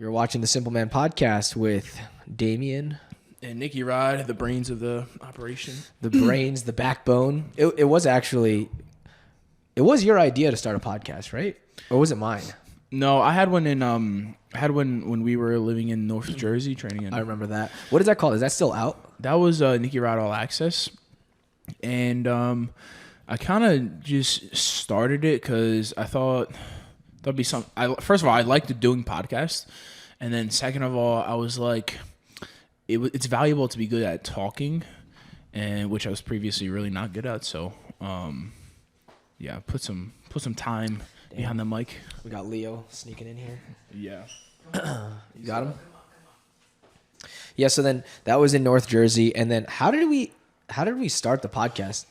You're watching the Simple Man podcast with Damien. And Nicky Rod, the brains of the operation. The brains, the backbone. It was your idea to start a podcast, right? Or was it mine? No, I had one when we were living in North Jersey training in. I remember that. What is that called? Is that still out? That was Nicky Rod All Access. And I kind of just started it because I thought that'd be some. First of all, I liked doing podcasts, and then second of all, I was like, it's valuable to be good at talking, and which I was previously really not good at. So, yeah, put some time behind the mic. We got Leo sneaking in here. Yeah, you got him. Yeah. So then that was in North Jersey, and then how did we start the podcast?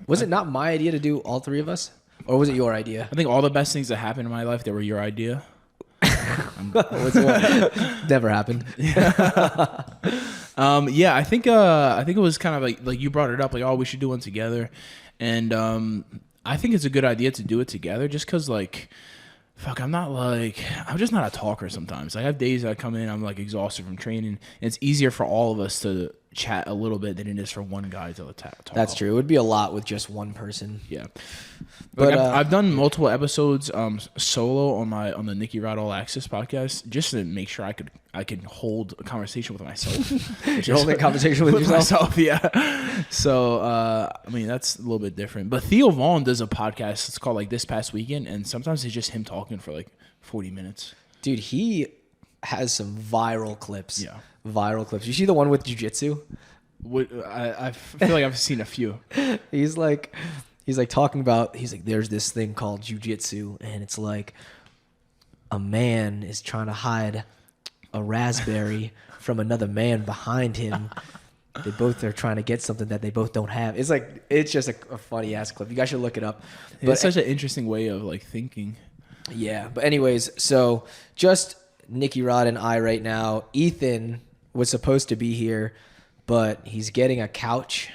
Was it not my idea to do all three of us? Or was it your idea? I think all the best things that happened in my life, they were your idea. Never happened. Yeah, I think it was kind of like you brought it up, like, oh, we should do one together. And I think it's a good idea to do it together just because, like, fuck, I'm just not a talker sometimes. I have days that I come in, I'm like exhausted from training, and it's easier for all of us to chat a little bit than it is for one guy to talk. That's true. It would be a lot with just one person. Yeah, but I've done multiple episodes solo on the Nicky Rod All Access podcast just to make sure I can hold a conversation with myself. You're holding a conversation with yourself? Yeah. So I mean, that's a little bit different. But Theo Vaughn does a podcast. It's called like This Past Weekend, and sometimes it's just him talking for like 40 minutes. Dude, he has some viral clips. Yeah. Viral clips. You see the one with jiu-jitsu? I feel like I've seen a few. He's like talking about, there's this thing called jiu-jitsu, and it's like a man is trying to hide a raspberry from another man behind him. They both are trying to get something that they both don't have. It's just a funny ass clip. You guys should look it up. But it's such an interesting way of like thinking. Yeah. But anyways, so just Nicky Rod and I right now. Ethan was supposed to be here, but he's getting a couch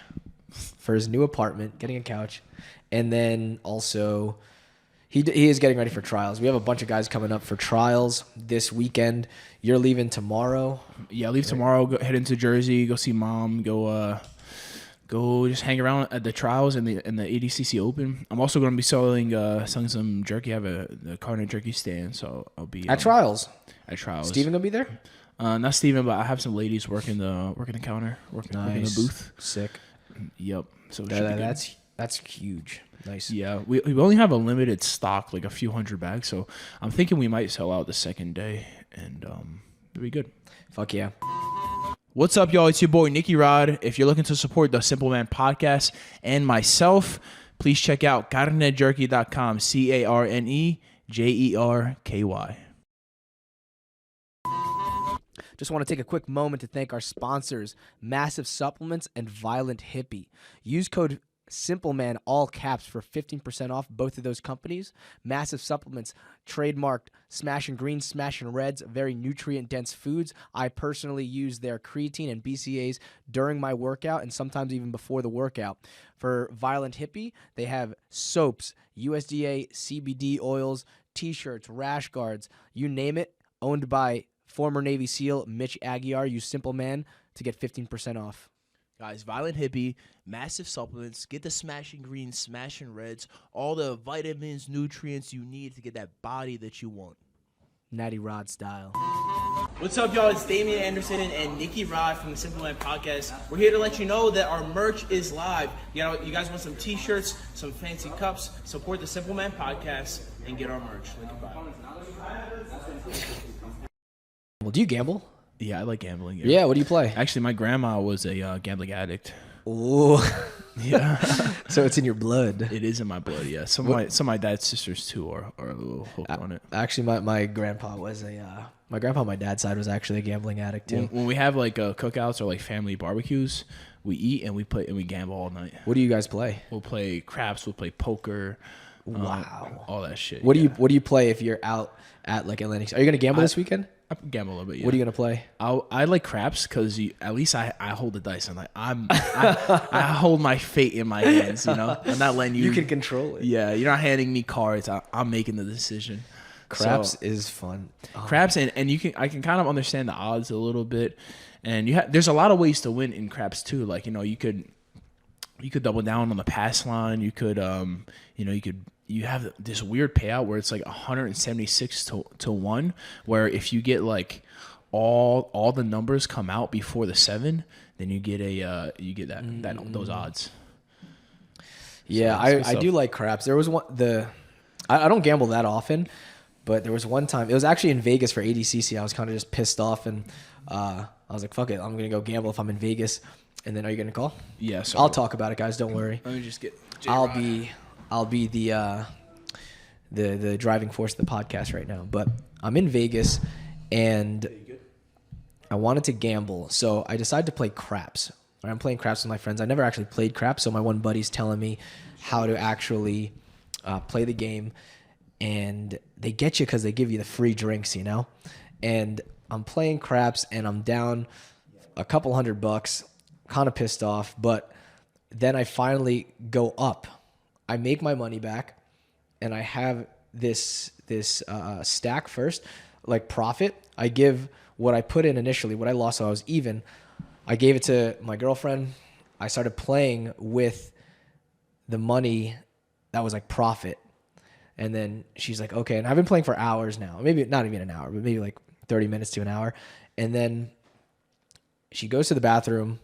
for his new apartment, and then also he is getting ready for trials. We have a bunch of guys coming up for trials this weekend. You're leaving tomorrow. Yeah, I leave tomorrow. Head into Jersey. Go see mom. Go just hang around at the trials and the ADCC Open. I'm also going to be selling some jerky. I have the Carne jerky stand, so I'll be at trials. At trials. Steven gonna be there? Not Steven, but I have some ladies working the counter, working the booth. Sick. Yep. So that's huge. Nice. Yeah, we only have a limited stock, like a few hundred bags. So I'm thinking we might sell out the second day, and it'll be good. Fuck yeah. What's up, y'all? It's your boy Nicky Rod. If you're looking to support the Simple Man podcast and myself, please check out carnejerky.com. CarneJerky. Just want to take a quick moment to thank our sponsors, MASF Supplements and Violent Hippie. Use code SimpleMan, all caps, for 15% off both of those companies. MASF Supplements, trademarked Smash and Greens, Smash and Reds, very nutrient-dense foods. I personally use their creatine and BCAAs during my workout and sometimes even before the workout. For Violent Hippie, they have soaps, USDA CBD oils, T-shirts, rash guards, you name it, owned by former Navy SEAL Mitch Aguiar. Use Simple Man to get 15% off. Guys, Violent Hippie, MASF Supplements, get the Smashing Greens, Smashing Reds, all the vitamins, nutrients you need to get that body that you want. Natty Rod style. What's up, y'all? It's Damien Anderson and Nicky Rod from the Simple Man Podcast. We're here to let you know that our merch is live. You guys want some t-shirts, some fancy cups, support the Simple Man Podcast, and get our merch. Link in bio. Well, do you gamble? Yeah, I like gambling. Yeah, what do you play? Actually, my grandma was a gambling addict. Ooh. Yeah. So it's in your blood. It is in my blood, yeah. Some of my dad's sisters, too, are a little hooked on it. Actually, my grandpa was my grandpa on my dad's side was actually a gambling addict, too. When we have, like, cookouts or, like, family barbecues, we eat and we gamble all night. What do you guys play? We'll play craps. We'll play poker. Wow. All that shit. What do you play if you're out at, like, Atlantic? Are you going to gamble this weekend? I gamble a little bit, yeah. What are you gonna play? I like craps because at least I hold the dice. I'm like I hold my fate in my hands. You know, I'm not letting you. You can control it. Yeah, you're not handing me cards. I'm making the decision. Craps is fun. Craps, and I can kind of understand the odds a little bit. And there's a lot of ways to win in craps too. Like, you could double down on the pass line. You could you have this weird payout where it's like 176 to 1, where if you get like all the numbers come out before the 7, then you get those odds. Yeah, so I do like craps. There was I don't gamble that often, but there was one time, it was actually in Vegas for ADCC. I was kind of just pissed off, and I was like, fuck it, I'm gonna go gamble if I'm in Vegas. And then, are you gonna call? Yeah, so I'll talk about it, guys. Don't worry. Let me just get I'll J-Rod. be the driving force of the podcast right now. But I'm in Vegas, and I wanted to gamble, so I decided to play craps. I'm playing craps with my friends. I never actually played craps, so my one buddy's telling me how to actually play the game, and they get you because they give you the free drinks, And I'm playing craps, and I'm down a couple $100, kind of pissed off, but then I finally go up. I make my money back, and I have this stack first, like profit. I give what I put in initially, what I lost, so I was even. I gave it to my girlfriend. I started playing with the money that was like profit. And then she's like, okay. And I've been playing for hours now. Maybe not even an hour, but maybe like 30 minutes to an hour. And then she goes to the bathroom.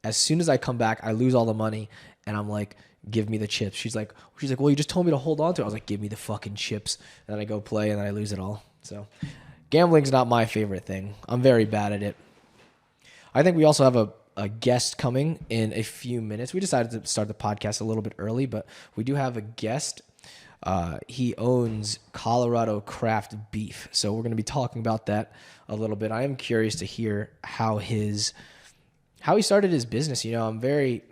As soon as I come back, I lose all the money. And I'm like, give me the chips. She's like, well, you just told me to hold on to it. I was like, give me the fucking chips. And then I go play, and then I lose it all. So gambling's not my favorite thing. I'm very bad at it. I think we also have a guest coming in a few minutes. We decided to start the podcast a little bit early, but we do have a guest. He owns Colorado Craft Beef. So we're going to be talking about that a little bit. I am curious to hear how he started his business. I'm very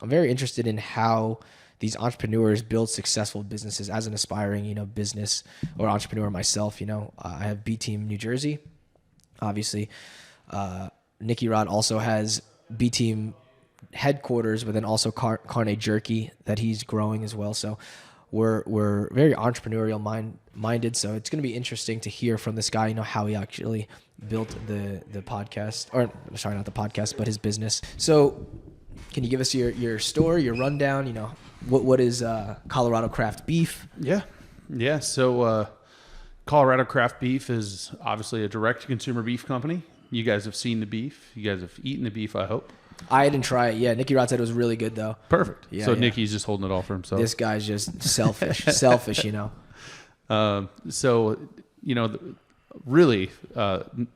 interested in how these entrepreneurs build successful businesses. As an aspiring, business or entrepreneur myself, I have B Team New Jersey, obviously. Nicky Rod also has B Team headquarters, but then also Carne Jerky that he's growing as well. So we're very entrepreneurial minded. So it's going to be interesting to hear from this guy, how he actually built the podcast, or sorry, not the podcast, but his business. So can you give us your story, your rundown? What is Colorado Craft Beef? Yeah. So Colorado Craft Beef is obviously a direct-to-consumer beef company. You guys have seen the beef. You guys have eaten the beef, I hope. I didn't try it. Yeah, Nicky Rod said it was really good, though. Perfect. Yeah, so yeah. Nicky's just holding it all for himself. This guy's just selfish. Really,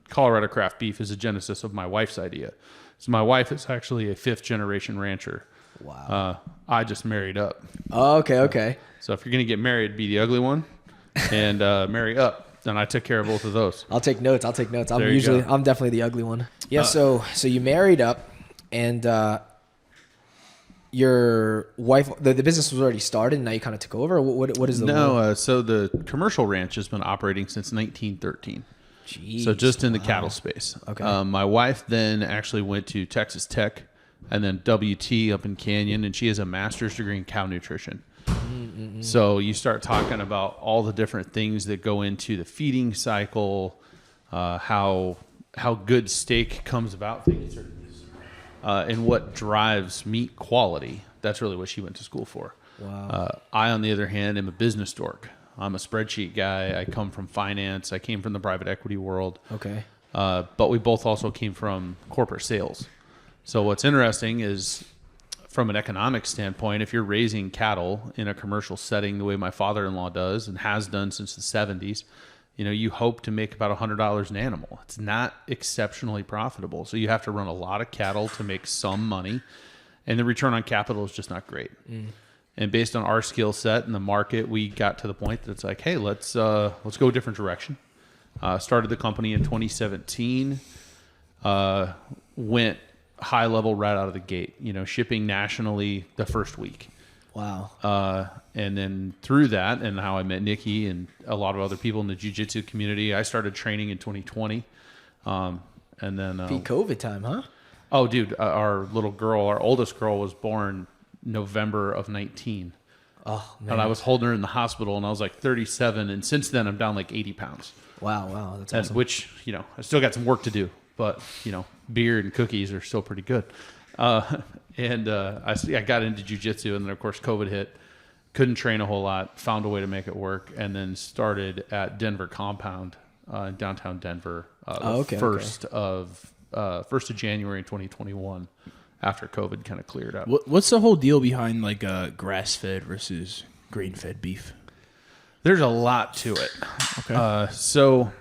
Colorado Craft Beef is a genesis of my wife's idea. So my wife is actually a 5th-generation rancher. Wow. I just married up. Oh, okay. So if you're going to get married, be the ugly one and marry up. And I took care of both of those. I'll take notes. I'm definitely the ugly one. Yeah. So you married up, and your wife, the business was already started, and now you kind of took over. What is the No? So the commercial ranch has been operating since 1913. Jeez, so just in the cattle space. Okay. My wife then actually went to Texas Tech, and then WT up in Canyon, and she has a master's degree in cow nutrition. So you start talking about all the different things that go into the feeding cycle, how good steak comes about, and what drives meat quality. That's really what she went to school for. Wow. I, on the other hand, am a business dork. I'm a spreadsheet guy. I come from finance. I came from the private equity world. Okay. But we both also came from corporate sales. So what's interesting is, from an economic standpoint, if you're raising cattle in a commercial setting the way my father-in-law does and has done since the 70s, you hope to make about $100 an animal. It's not exceptionally profitable. So you have to run a lot of cattle to make some money, and the return on capital is just not great. And based on our skill set and the market, we got to the point that it's like, hey, let's go a different direction. Started the company in 2017, went high level right out of the gate, shipping nationally the first week. Wow. And then through that, and how I met Nicky and a lot of other people in the jiu-jitsu community, I started training in 2020. And then Peak COVID time, huh? Oh, dude, our little girl, our oldest girl, was born November of 19. Oh, man. And I was holding her in the hospital, and I was like 37, and since then I'm down like 80 pounds. Wow, that's And awesome. which, I still got some work to do, but, beer and cookies are still pretty good. I got into jiu-jitsu, and then, of course, COVID hit. Couldn't train a whole lot, found a way to make it work, and then started at Denver Compound in downtown Denver first of January in 2021 after COVID kind of cleared up. What's the whole deal behind like grass-fed versus grain-fed beef? There's a lot to it. Okay. So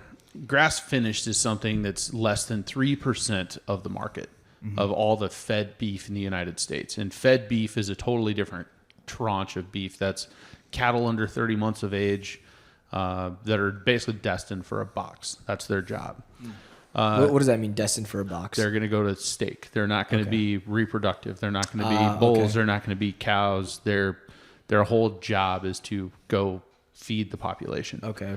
grass finished is something that's less than 3% of the market of all the fed beef in the United States. And fed beef is a totally different tranche of beef. That's cattle under 30 months of age that are basically destined for a box. That's their job. What does that mean, destined for a box? They're going to go to steak. They're not going to be reproductive. They're not going to be bulls. Okay. They're not going to be cows. Their whole job is to go feed the population. Okay.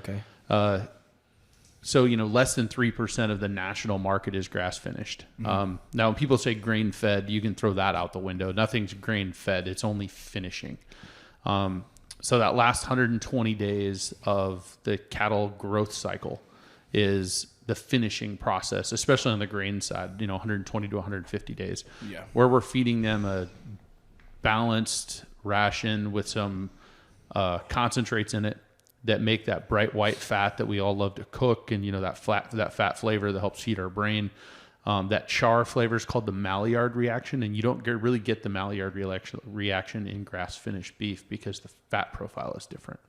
So, less than 3% of the national market is grass finished. Now, when people say grain fed, you can throw that out the window. Nothing's grain fed. It's only finishing. So that last 120 days of the cattle growth cycle is the finishing process, especially on the grain side, 120 to 150 days, where we're feeding them a balanced ration with some concentrates in it that make that bright white fat that we all love to cook, and that fat flavor that helps feed our brain. That char flavor is called the Maillard reaction, and you don't really get the Maillard reaction in grass finished beef because the fat profile is different.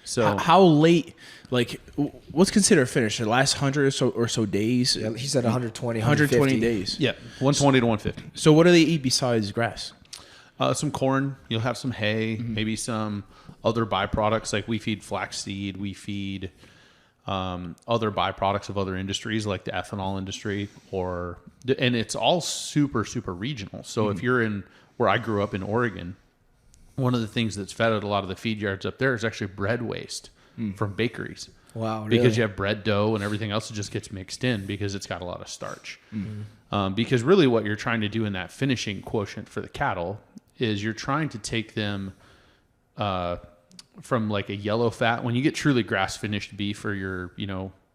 So how late, like, what's considered finished? The last 100 or so days? Yeah, he said 120, 120 days. yeah, 120 to 150. So what do they eat besides grass? Some corn. You'll have some hay, maybe some other byproducts. Like we feed flaxseed. We feed other byproducts of other industries like the ethanol industry, and it's all super, super regional. So if you're in where I grew up in Oregon, one of the things that's fed at a lot of the feed yards up there is actually bread waste from bakeries. Wow, really? Because you have bread dough and everything else that just gets mixed in because it's got a lot of starch. Because really what you're trying to do in that finishing quotient for the cattle is you're trying to take them from like a yellow fat. When you get truly grass finished beef, or you're,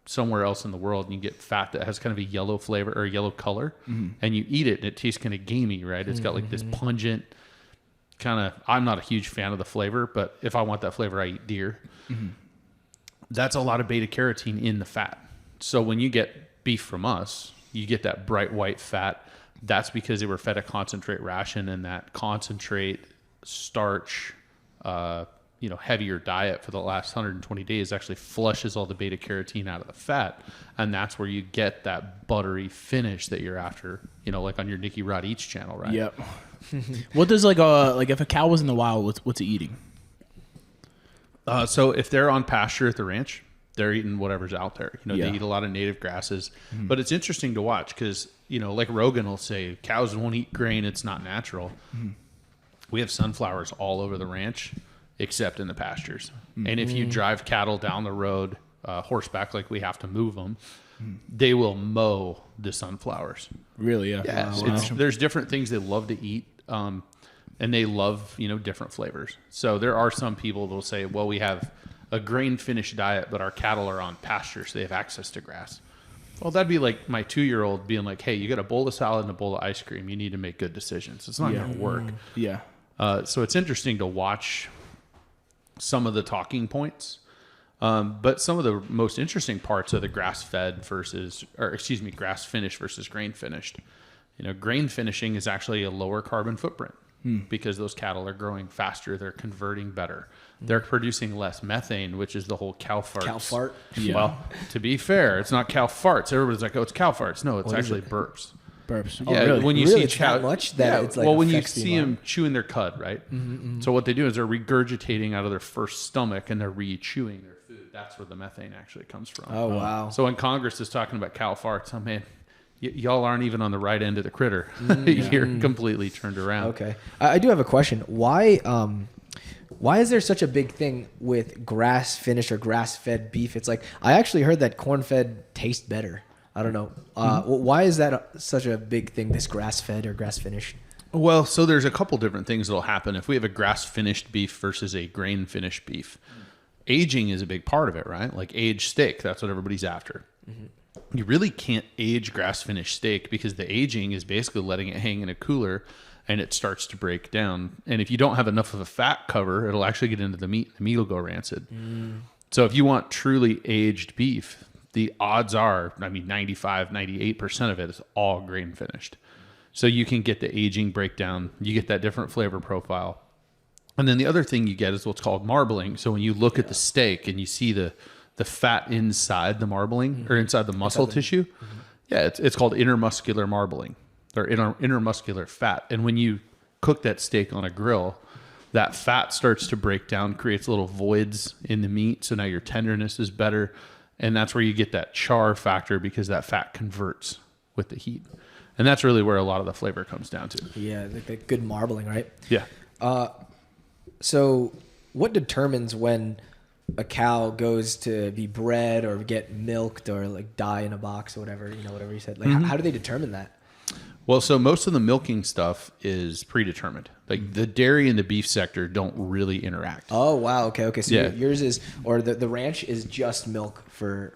somewhere else in the world and you get fat that has kind of a yellow flavor or a yellow color, and you eat it and it tastes kind of gamey, right? It's got like this pungent kind of, I'm not a huge fan of the flavor, but if I want that flavor, I eat deer. That's a lot of beta carotene in the fat. So when you get beef from us, you get that bright white fat. That's because they were fed a concentrate ration, and that concentrate starch, heavier diet for the last 120 days actually flushes all the beta carotene out of the fat. And that's where you get that buttery finish that you're after, like on your Nicky Rod Eats channel, right? Yep. What does like if a cow was in the wild, what's it eating? So if they're on pasture at the ranch, they're eating whatever's out there. They eat a lot of native grasses. But it's interesting to watch because, like Rogan will say, cows won't eat grain. It's not natural. We have sunflowers all over the ranch, except in the pastures. And if you drive cattle down the road, horseback, like we have to move them, they will mow the sunflowers. Really? Yeah. Yeah. There's different things they love to eat. And they love, different flavors. So there are some people that will say, well, we have a grain finished diet, but our cattle are on pasture, so they have access to grass. Well, that'd be like my 2-year-old being like, hey, you got a bowl of salad and a bowl of ice cream. You need to make good decisions. It's not going to work. Yeah. So it's interesting to watch some of the talking points. But some of the most interesting parts of the grass finished versus grain finished. Grain finishing is actually a lower carbon footprint because those cattle are growing faster. They're converting better. They're producing less methane, which is the whole cow farts. Cow fart? Yeah. Well, to be fair, it's not cow farts. Everybody's like, oh, it's cow farts. No, it's actually burps. Burps. Yeah, really? when you Really? see It's that much that it's like when you affects the see them environment? chewing their cud, right? So what they do is they're regurgitating out of their first stomach and they're re-chewing their food. That's where the methane actually comes from. Oh, wow. So when Congress is talking about cow farts, oh man, y'all aren't even on the right end of the critter. You're completely turned around. Okay. I do have a question. Why is there such a big thing with grass finished or grass fed beef? It's like, I actually heard that corn fed tastes better. I don't know. Why is that such a big thing, this grass fed or grass finished? Well, so there's a couple different things that'll happen if we have a grass-finished beef versus a grain-finished beef. Aging is a big part of it, right? Like aged steak, that's what everybody's after. You really can't age grass-finished steak because the aging is basically letting it hang in a cooler and it starts to break down. And if you don't have enough of a fat cover, it'll actually get into the meat. The meat will go rancid. So if you want truly aged beef, the odds are, 95, 98% of it is all grain-finished. So you can get the aging breakdown. You get that different flavor profile. And then the other thing you get is what's called marbling. So when you look at the steak and you see the fat inside the marbling or inside the muscle tissue, it's called intermuscular marbling or intermuscular fat. And when you cook that steak on a grill, that fat starts to break down, creates little voids in the meat. So now your tenderness is better. And that's where you get that char factor because that fat converts with the heat. And that's really where a lot of the flavor comes down to. Yeah, like good marbling, right? Yeah. So what determines when a cow goes to be bred or get milked or like die in a box or whatever, whatever you said? Like, how do they determine that? Well, so most of the milking stuff is predetermined. Like the dairy and the beef sector don't really interact. Oh, wow. Okay. So Yeah. yours is, or the ranch is just milk for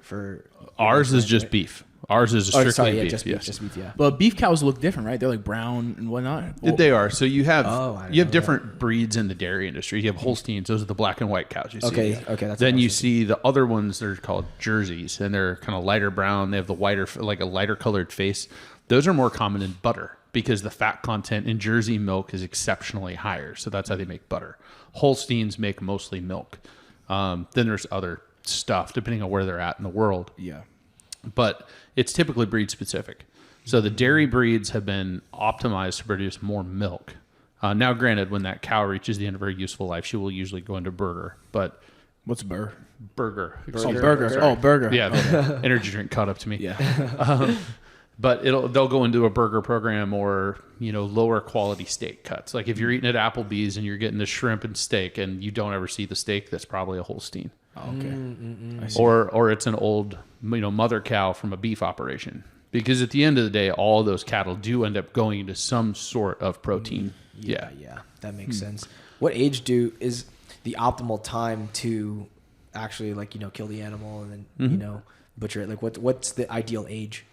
Ours is just right? beef. Ours is strictly sorry, beef. just yes. beef, just beef, yeah. But beef cows look different, right? They're like brown and whatnot. They are. So you have I didn't you have know different breeds in the dairy industry. You have Holsteins. Those are the black and white cows you see. Okay, that's Then what I you was see the other ones. They're called Jerseys, and they're kind of lighter brown. They have the whiter, like a lighter colored face. Those are more common in butter because the fat content in Jersey milk is exceptionally higher. So that's how they make butter. Holsteins make mostly milk. Then there's other stuff depending on where they're at in the world. Yeah. But it's typically breed specific. So the dairy breeds have been optimized to produce more milk. Now, granted, when that cow reaches the end of her useful life, she will usually go into burger. But What's burr? burger. Oh, burger. Oh, burger. Yeah, the energy drink caught up to me. Yeah. But they'll go into a burger program or lower quality steak cuts. Like if you're eating at Applebee's and you're getting the shrimp and steak and you don't ever see the steak, that's probably a Holstein. Oh, okay. I see. Or it's an old mother cow from a beef operation. Because at the end of the day, all of those cattle do end up going into some sort of protein. Yeah, that makes sense. What age is the optimal time to actually kill the animal and then butcher it? Like what's the ideal age?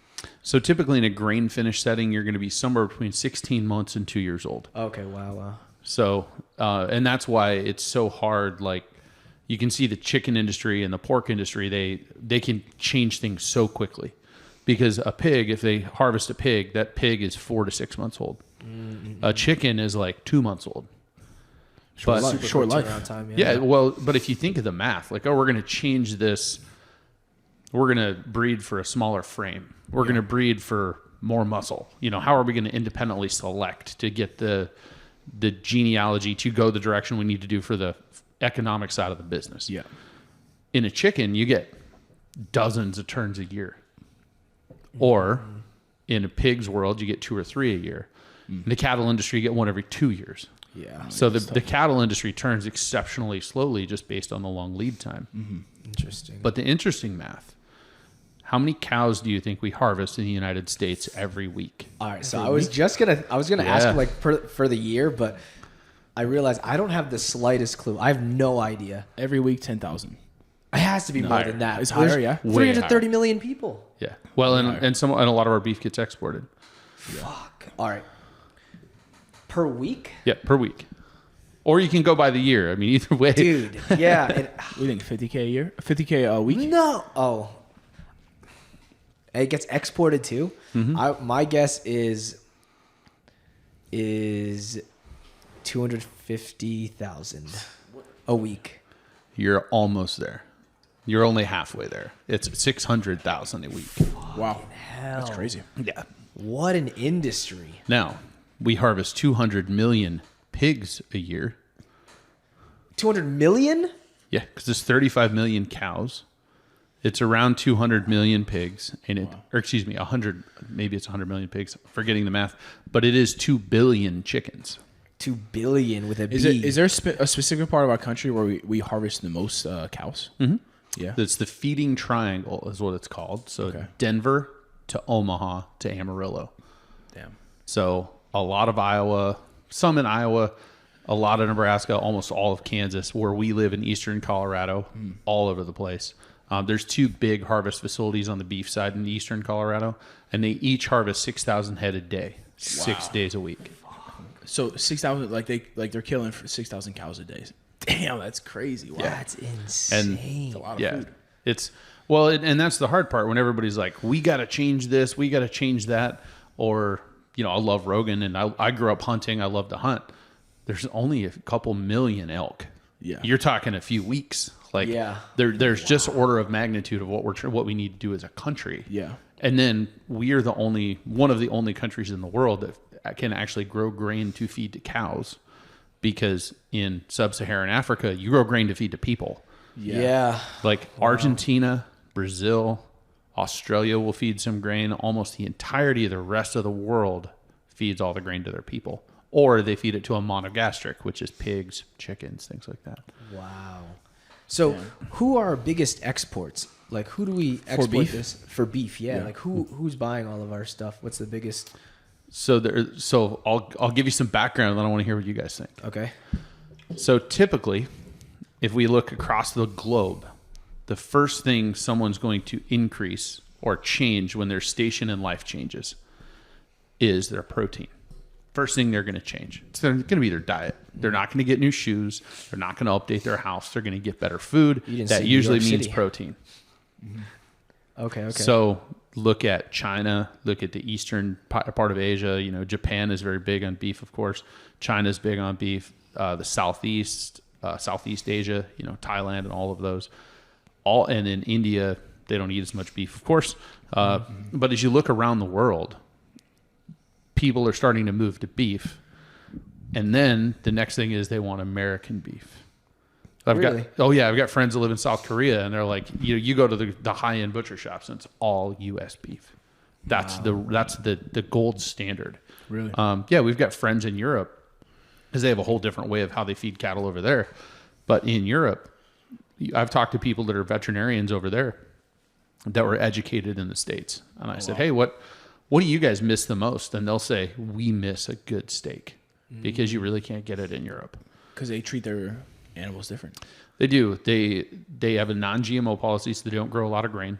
So typically in a grain finished setting, you're going to be somewhere between 16 months and 2 years old. Okay, wow. So, and that's why it's so hard. Like you can see the chicken industry and the pork industry, they can change things so quickly because a pig, if they harvest a pig, that pig is 4 to 6 months old. A chicken is like 2 months old. Short life. Turnaround time, Yeah, well, but if you think of the math, like, we're going to change this. We're going to breed for a smaller frame. We're going to breed for more muscle. How are we going to independently select to get the genealogy to go the direction we need to do for the economic side of the business? Yeah. In a chicken, you get dozens of turns a year. Or in a pig's world, you get 2 or 3 a year. In the cattle industry, you get 1 every 2 years. Yeah. So the cattle industry turns exceptionally slowly just based on the long lead time. Interesting. But the interesting math, how many cows do you think we harvest in the United States every week? All right, so I was gonna ask like for the year, but I realized I don't have the slightest clue. I have no idea. Every week, 10,000. It has to be more Higher. than that. It's higher, yeah. Way 330 million people. Yeah. Well, and a lot of our beef gets exported. Fuck. All right. Per week? Yeah, per week. Or you can go by the year. I mean, either way. Dude, yeah. We think 50K a year? 50K a week? No. Oh. It gets exported too? My guess is 250,000 a week. You're almost there. You're only halfway there. It's 600,000 a week. Wow. Hell. That's crazy. Yeah. What an industry. Now, we harvest 200 million pigs a year. 200 million? Yeah, because there's 35 million cows. It's around 200 million pigs, and 100. Maybe it's 100 million pigs. I'm forgetting the math, but it is 2 billion chickens. 2 billion with a B. Is there a specific part of our country where we harvest the most cows? Mm-hmm. Yeah. It's the feeding triangle is what it's called. So Denver to Omaha to Amarillo. Damn. So a lot of Iowa, some in Iowa, a lot of Nebraska, almost all of Kansas, where we live in eastern Colorado, all over the place. There's 2 big harvest facilities on the beef side in eastern Colorado, and they each harvest 6,000 head a day, 6 days a week. So 6,000, they're killing for 6,000 cows a day. Damn, that's crazy. Wow. That's insane. It's a lot of food. It's well, and that's the hard part when everybody's like, we got to change this, we got to change that, or I love Rogan, and I grew up hunting, I love to hunt. There's only a couple million elk. Yeah, you're talking a few weeks. Like, there's just order of magnitude of what we need to do as a country. Yeah, and then we are one of the only countries in the world that can actually grow grain to feed to cows, because in sub-Saharan Africa, you grow grain to feed to people. Yeah. Like Argentina, Brazil, Australia will feed some grain. Almost the entirety of the rest of the world feeds all the grain to their people. Or they feed it to a monogastric, which is pigs, chickens, things like that. Wow. So who are our biggest exports? Like, who do we export beef? this for beef? Yeah. Like who's buying all of our stuff? What's the biggest? So I'll give you some background, and then I want to hear what you guys think. Okay. So typically, if we look across the globe, the first thing someone's going to increase or change when their station in life changes is their protein. First thing they're going to change. It's going to be their diet. They're not going to get new shoes. They're not going to update their house. They're going to get better food. That usually means protein. Mm-hmm. Okay. So look at China. Look at the eastern part of Asia. Japan is very big on beef, of course. China's big on beef. The Southeast Asia, Thailand and all of those. And in India, they don't eat as much beef, of course. But as you look around the world, people are starting to move to beef, and then the next thing is they want American beef. I've got friends that live in South Korea, and they're like, you go to the high-end butcher shops, and it's all U.S. beef. That's the gold standard. Really? We've got friends in Europe, because they have a whole different way of how they feed cattle over there. But in Europe, I've talked to people that are veterinarians over there that were educated in the States, and I said, hey, what do you guys miss the most? And they'll say, we miss a good steak, because you really can't get it in Europe. Because they treat their animals different. They do. They have a non-GMO policy, so they don't grow a lot of grain.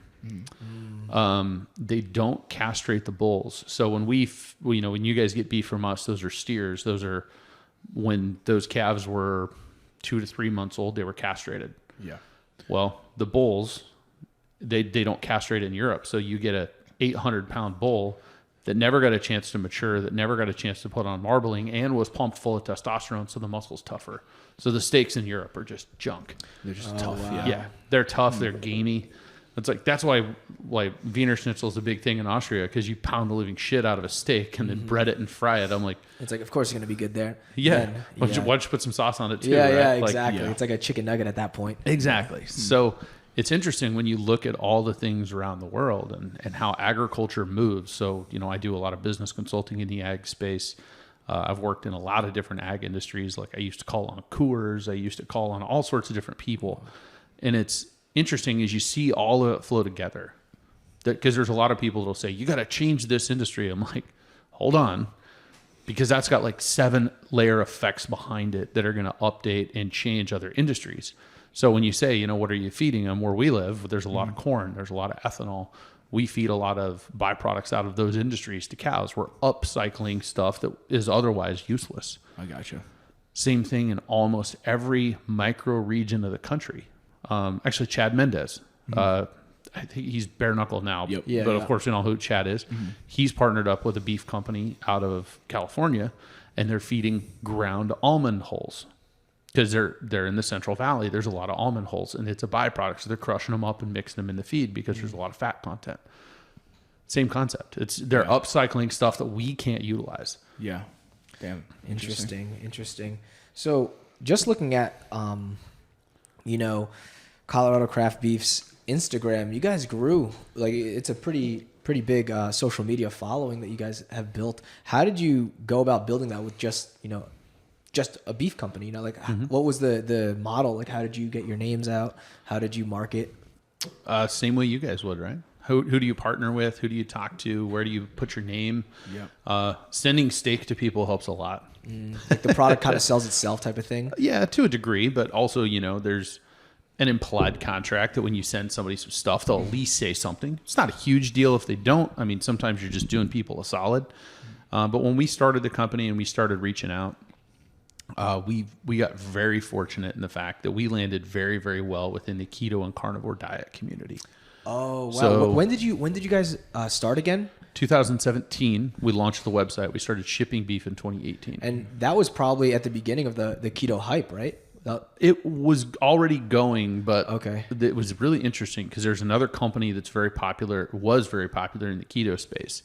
They don't castrate the bulls. So when when you guys get beef from us, those are steers. Those are when those calves were 2 to 3 months old, they were castrated. Yeah. Well, the bulls, they don't castrate in Europe. So you get a 800-pound bull that never got a chance to mature, that never got a chance to put on marbling, and was pumped full of testosterone, so the muscle's tougher. So the steaks in Europe are just junk. They're just tough. Wow. Yeah, they're tough. They're gamey. That's why Wiener Schnitzel is a big thing in Austria, because you pound the living shit out of a steak and then bread it and fry it. I'm like, it's like, of course, it's going to be good there. Yeah. Why don't you put some sauce on it too? Yeah, right? exactly. It's like a chicken nugget at that point. Exactly. So it's interesting when you look at all the things around the world and how agriculture moves. So, I do a lot of business consulting in the ag space. I've worked in a lot of different ag industries. Like, I used to call on Coors. I used to call on all sorts of different people. And it's interesting as you see all of it flow together, because there's a lot of people that'll say, you got to change this industry. I'm like, hold on, because that's got like 7-layer effects behind it that are going to update and change other industries. So when you say, what are you feeding them? Where we live, there's a lot of corn, there's a lot of ethanol. We feed a lot of byproducts out of those industries to cows. We're upcycling stuff that is otherwise useless. I gotcha. Same thing in almost every micro region of the country. Actually, Chad Mendez, I think he's bare knuckle now, Yep. but of course we know who Chad is. He's partnered up with a beef company out of California, and they're feeding ground almond hulls, because they're in the Central Valley. There's a lot of almond hulls, and it's a byproduct. So they're crushing them up and mixing them in the feed because there's a lot of fat content. Same concept. They're upcycling stuff that we can't utilize. Yeah. Damn. Interesting. So just looking at, Colorado Craft Beef's Instagram, you guys grew. Like, it's a pretty big social media following that you guys have built. How did you go about building that with just a beef company? What was the model? Like, how did you get your names out? How did you market? Same way you guys would, right? Who do you partner with? Who do you talk to? Where do you put your name? Yeah. Sending steak to people helps a lot. Like the product kind of sells itself type of thing. Yeah, to a degree, but also, there's an implied contract that when you send somebody some stuff, they'll at least say something. It's not a huge deal if they don't. I mean, sometimes you're just doing people a solid. But when we started the company and we started reaching out, we got very fortunate in the fact that we landed very, very well within the keto and carnivore diet community. Oh, wow. So, when did you guys start again? 2017, we launched the website. We started shipping beef in 2018. And that was probably at the beginning of the keto hype, right? It was already going, but Okay. It was really interesting because there's another company that's was very popular in the keto space.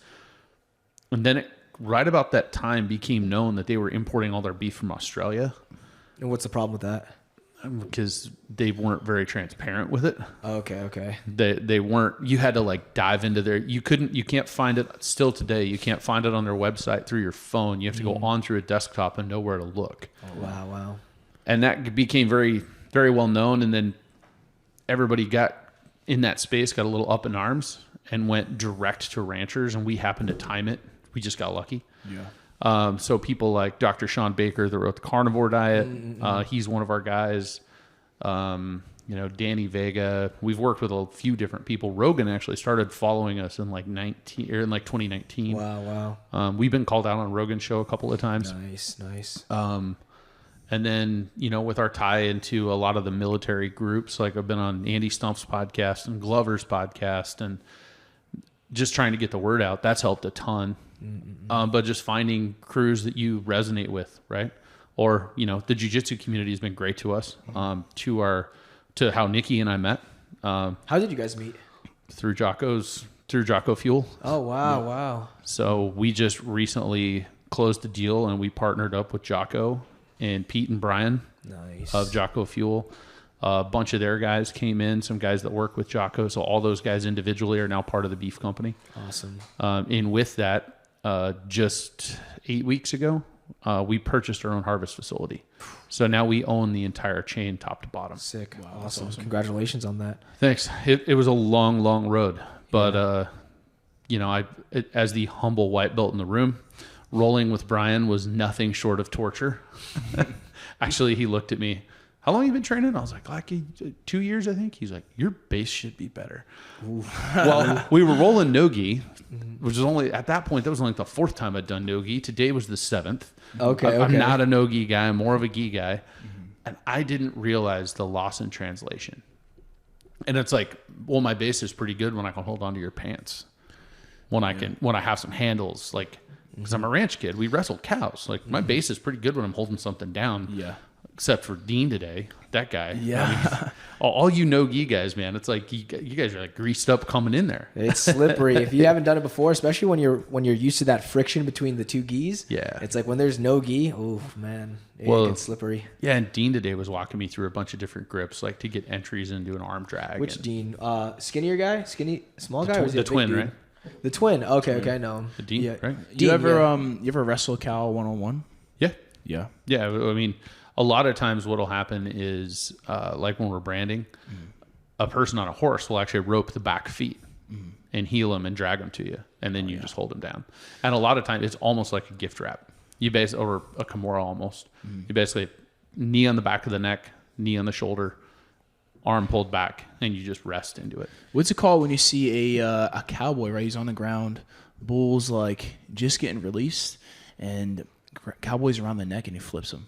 And then right about that time became known that they were importing all their beef from Australia. And what's the problem with that? Because they weren't very transparent with it. Okay. They weren't, you had to like dive into you can't find it still today. You can't find it on their website through your phone. You have to go on through a desktop and know where to look. Oh, wow. And that became very, very well known. And then everybody got in that space, got a little up in arms and went direct to ranchers. And we happened to time it. We just got lucky. Yeah. So people like Dr. Sean Baker that wrote the Carnivore Diet, he's one of our guys. Danny Vega. We've worked with a few different people. Rogan actually started following us in like 2019. Wow. We've been called out on Rogan's show a couple of times. Nice. And then, with our tie into a lot of the military groups, like I've been on Andy Stumpf's podcast and Glover's podcast and just trying to get the word out. That's helped a ton. But just finding crews that you resonate with, right? Or, the jiu-jitsu community has been great to us, to how Nicky and I met. How did you guys meet? Through Jocko Fuel. Oh, wow. So we just recently closed a deal and we partnered up with Jocko and Pete and Brian of Jocko Fuel. A bunch of their guys came in, some guys that work with Jocko. So all those guys individually are now part of the beef company. Awesome. And with that, just 8 weeks ago, we purchased our own harvest facility. So now we own the entire chain top to bottom. Sick. Wow, awesome. Congratulations on that. Thanks. It was a long, long road, but, as the humble white belt in the room, rolling with Brian was nothing short of torture. Actually, he looked at me. How long have you been training? I was like 2 years, I think. He's like, your base should be better. Well, we were rolling no-gi, which was only, at that point, that was only the fourth time I'd done no-gi. Today was the seventh. Okay. I'm not a no-gi guy. I'm more of a gi guy. And I didn't realize the loss in translation. And it's like, well, my base is pretty good when I can hold onto your pants. When I have some handles, like, because I'm a ranch kid. We wrestle cows. Like, my base is pretty good when I'm holding something down. Yeah. Except for Dean today, that guy. Yeah. I mean, all you no-gi guys, man. It's like you guys are like greased up coming in there. It's slippery. If you haven't done it before, especially when you're used to that friction between the two gis. Yeah. It's like when there's no gi, oh man, it gets slippery. Yeah, and Dean today was walking me through a bunch of different grips, like to get entries into an arm drag. Which Dean? Skinnier guy? Small guy? Or was he the a big twin, dude? right? The twin. Okay, I know him. The Dean, Yeah. right? You ever wrestle Cal 1-on-1? Yeah. Yeah. Yeah, I mean, a lot of times what'll happen is, like when we're branding, a person on a horse will actually rope the back feet and heel them and drag them to you, and then you just hold them down. And a lot of times it's almost like a gift wrap. You basically, or a Kimura almost. You basically knee on the back of the neck, knee on the shoulder, arm pulled back, and you just rest into it. What's it called when you see a cowboy, right? He's on the ground, bull's like just getting released, and cowboy's around the neck, and he flips him.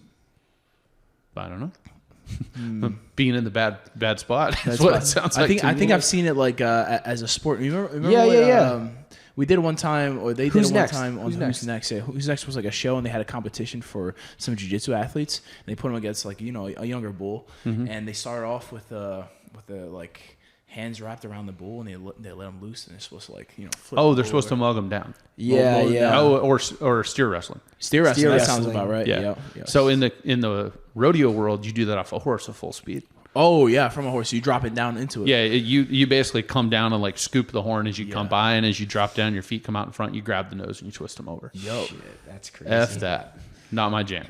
I don't know. Being in the bad spot. That's what it sounds like. I think I've seen it like as a sport. Remember Yeah. We did it one time, or they did Who's it next? one time on Who's Who's Next? Next. Yeah, Who's Next was like a show, and they had a competition for some jiu-jitsu athletes. And they put them against like a younger bull, and they started off with the like hands wrapped around the bull, and they let them loose, and they're supposed to like flip. Oh, they're supposed to mug them down. Yeah. Oh, or steer wrestling. Steer wrestling. Steer That sounds wrestling. about right. Yeah. Yeah. So in the rodeo world, you do that off a horse at full speed. Oh yeah, from a horse, you drop it down into it. Yeah, you basically come down and like scoop the horn as you come by, and as you drop down, your feet come out in front. You grab the nose and you twist them over. Yo, Shit, that's crazy. F that, not my jam.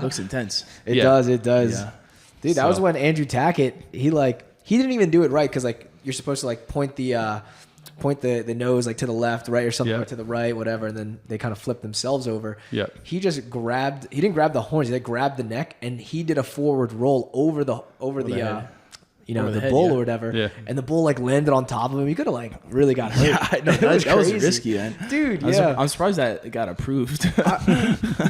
looks intense. It does. Yeah. Dude, that was when Andrew Tackett, he didn't even do it right because like you're supposed to like point the nose like to the left, right, or something, or to the right, whatever, and then they kind of flip themselves over. Yeah. He just he didn't grab the horns, he grabbed the neck, and he did a forward roll over the head. The bull or whatever. Yeah. And the bull like landed on top of him. He could have like really got hurt. Yeah, I know. That was risky, man. Dude, I'm surprised that it got approved.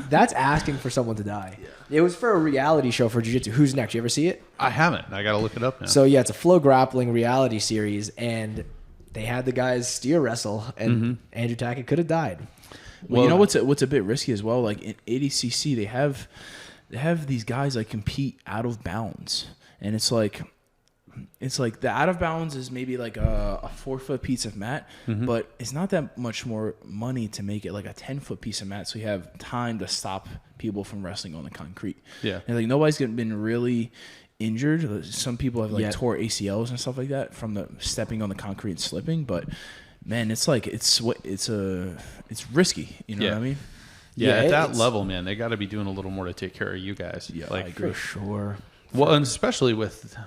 That's asking for someone to die. Yeah. It was for a reality show for jiu-jitsu. Who's Next? You ever see it? I haven't. I got to look it up now. So yeah, it's a flow grappling reality series, and they had the guys steer wrestle, and Andrew Tackett could have died. Well, you know what's a bit risky as well? Like in ADCC, they have these guys like compete out of bounds, and it's like the out of bounds is maybe like a 4-foot piece of mat, but it's not that much more money to make it like a 10-foot piece of mat, so you have time to stop people from wrestling on the concrete. Yeah, and like nobody's been really injured. Some people have like tore ACLs and stuff like that from the stepping on the concrete and slipping, but man, it's like it's risky. You know what I mean? Yeah, at that level, man, they got to be doing a little more to take care of you guys. Yeah, like, I agree. For sure. Well, and especially with,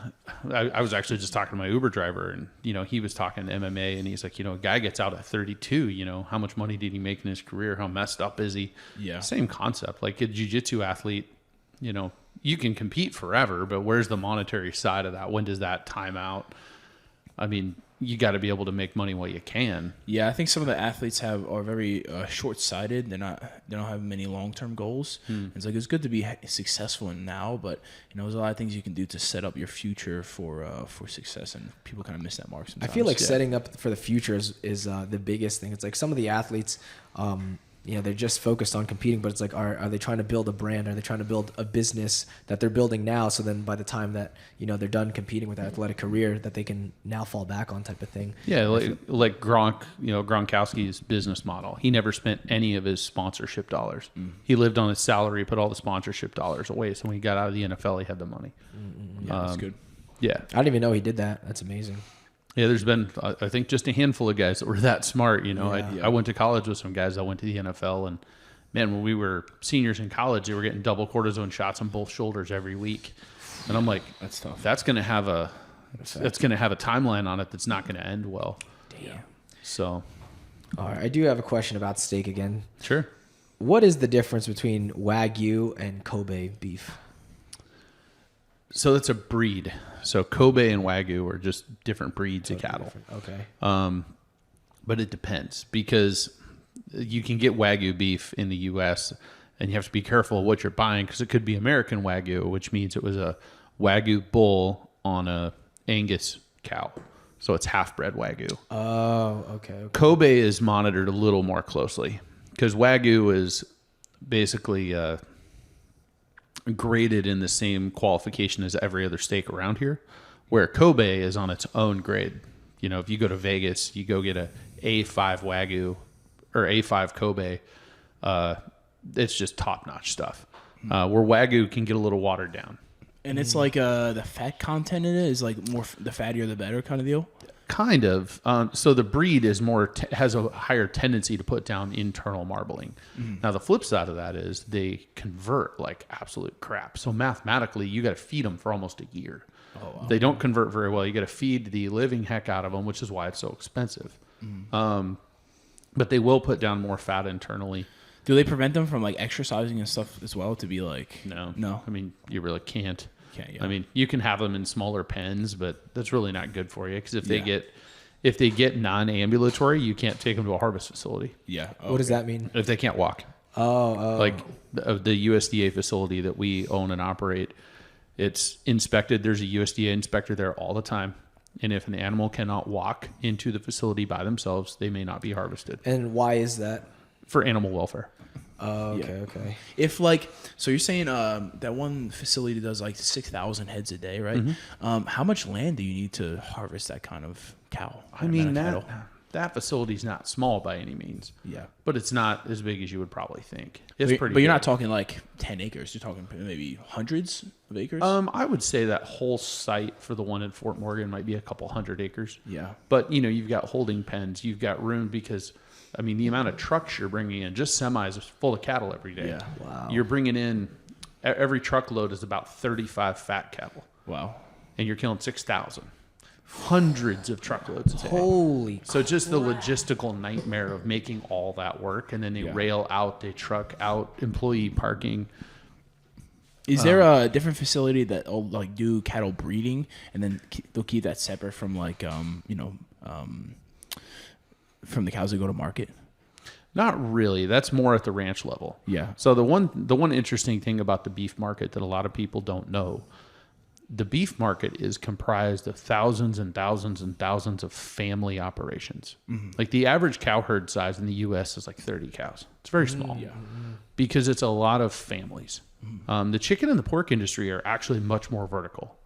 I was actually just talking to my Uber driver, and he was talking to MMA, and he's like, a guy gets out at 32. How much money did he make in his career? How messed up is he? Yeah, same concept. Like a jiu-jitsu athlete, you can compete forever, but where's the monetary side of that? When does that time out? I mean, you got to be able to make money while you can. Yeah, I think some of the athletes are very short-sighted. They don't have many long-term goals. It's like it's good to be successful in now, but there's a lot of things you can do to set up your future for success, and people kind of miss that mark sometimes. I feel like setting up for the future is the biggest thing. It's like some of the athletes, they're just focused on competing, but it's like, are they trying to build a brand? Are they trying to build a business that they're building now? So then by the time that, they're done competing with their athletic career, that they can now fall back on type of thing. Yeah. Like Gronk, Gronkowski's business model. He never spent any of his sponsorship dollars. He lived on his salary, put all the sponsorship dollars away. So when he got out of the NFL, he had the money. Yeah, that's good. Yeah. I didn't even know he did that. That's amazing. Yeah, there's been, I think, just a handful of guys that were that smart. I went to college with some guys that went to the NFL, and man, when we were seniors in college, they were getting double cortisone shots on both shoulders every week, and I'm like, that's tough. That's going to have a timeline on it that's not going to end well. Damn. So, all right, I do have a question about steak again. Sure. What is the difference between Wagyu and Kobe beef? So it's a breed. So Kobe and Wagyu are just different breeds of cattle. Okay. But it depends, because you can get Wagyu beef in the U.S. and you have to be careful of what you're buying, because it could be American Wagyu, which means it was a Wagyu bull on a Angus cow. So it's half-bred Wagyu. Oh, okay. Kobe is monitored a little more closely, because Wagyu is basically graded in the same qualification as every other steak around here, where Kobe is on its own grade. If you go to Vegas, you go get a A5 Wagyu or A5 Kobe, it's just top-notch stuff. Where Wagyu can get a little watered down. And it's like the fat content in it is like more the fattier the better kind of deal? Kind of. So the breed is has a higher tendency to put down internal marbling. Now the flip side of that is they convert like absolute crap. So mathematically, you got to feed them for almost a year. Oh, wow. They don't convert very well. You got to feed the living heck out of them, which is why it's so expensive. But they will put down more fat internally. Do they prevent them from like exercising and stuff as well to be like? No. I mean, you really can't. Yeah. I mean, you can have them in smaller pens, but that's really not good for you, because if they get non-ambulatory, you can't take them to a harvest facility. Yeah. What does that mean? If they can't walk. Oh. Like the USDA facility that we own and operate, it's inspected. There's a USDA inspector there all the time. And if an animal cannot walk into the facility by themselves, they may not be harvested. And why is that? For animal welfare. Oh, okay. If like, so you're saying that one facility does like 6,000 heads a day, right? How much land do you need to harvest that kind of cow? I mean, that facility's not small by any means. Yeah. But it's not as big as you would probably think. It's pretty big. You're not talking like 10 acres. You're talking maybe hundreds of acres? I would say that whole site for the one in Fort Morgan might be a couple hundred acres. Yeah. But, you've got holding pens. You've got room because, I mean, the amount of trucks you're bringing in, just semis is full of cattle every day. Yeah. Wow. You're bringing in, every truckload is about 35 fat cattle. Wow. And you're killing 6,000. hundreds of truckloads a day. Holy. So just the logistical nightmare of making all that work, and then they rail out, they truck out, employee parking. Is there a different facility that'll like do cattle breeding, and then they'll keep that separate from like from the cows that go to market? Not really. That's more at the ranch level. Yeah. So the one interesting thing about the beef market that a lot of people don't know, the beef market is comprised of thousands and thousands and thousands of family operations. Mm-hmm. Like the average cow herd size in the U.S. is like 30 cows. It's very small because it's a lot of families. Mm-hmm. The chicken and the pork industry are actually much more vertical.